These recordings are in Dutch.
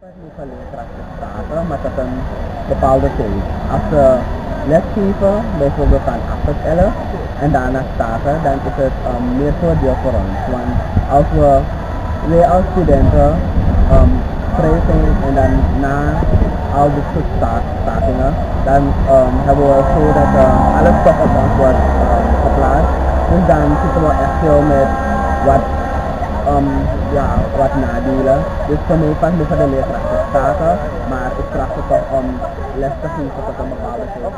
Niet alleen krachtig starten, maar tot een bepaalde tijd. Als ze lesgeven, bijvoorbeeld van 8 tot 11, en daarna starten, dan is het meer voordeel voor ons. Want als wij als studenten vrij zijn en dan na al die startingen, dan hebben we zo dat alles toch op ons wordt geplaatst. Dus dan zitten we echt veel met wat nadelen. Dus voor mij pas nu voor de leerkrachten starten, maar ik vraag ze toch om les te geven tot een bepaalde tijd.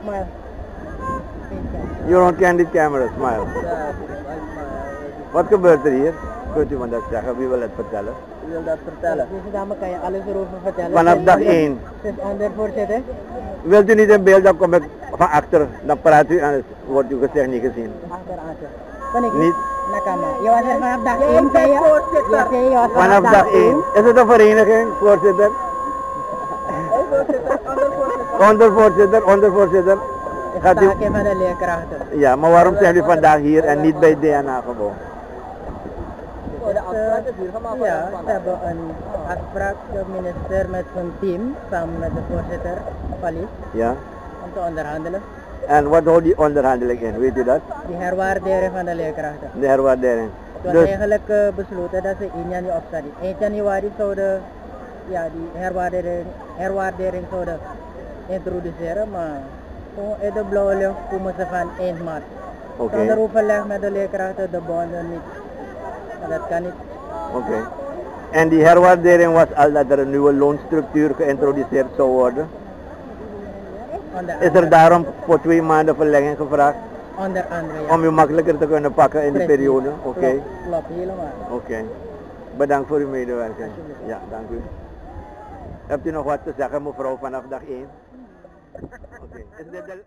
Smile. You're on candid camera, smile. Wat gebeurt er hier? Kunt u me dat zeggen? Wie wil het vertellen? Wie wil dat vertellen? Deze dame kan je alles erover vertellen. Vanaf dag 1. Ze is ondervoorzitter. Wilt u niet in beeld, dan kom ik van achter. Dan praat u en wordt uw gezicht niet gezien. Achteraan. Kan ik niet? Nakama. Je was er vanaf dag 1, zei je? Je zei je was Vanaf dag 1. Is het een vereniging, voorzitter? Ondervoorzitter. Gaat u... van de leerkrachten. Ja, maar waarom zijn jullie vandaag hier en niet bij DNA gewoon? Ja, ze hebben een afspraak, de minister met zijn team, samen met de voorzitter, Palis, ja, om te onderhandelen. En wat houdt die onderhandeling in, weet u dat? Die herwaardering van de leerkrachten. De herwaardering. Het was eigenlijk besloten dat ze 1 januari opstaan. 1 januari zouden die herwaardering zouden introduceren, maar gewoon in de blauwe lucht komen ze van eind maart. Zonder overleg met de leerkrachten, de bonden niet. Maar dat kan niet. Oké. En die herwaardering was al dat er een nieuwe loonstructuur geïntroduceerd zou worden? Is er daarom voor 2 maanden verlenging gevraagd? Onder andere, ja. Om u makkelijker te kunnen pakken in die periode? Oké. Klopt, helemaal. Oké. Bedankt voor uw medewerking. Ja, dank u. Hebt u nog wat te zeggen, mevrouw, vanaf dag 1? Oké. Is dit de...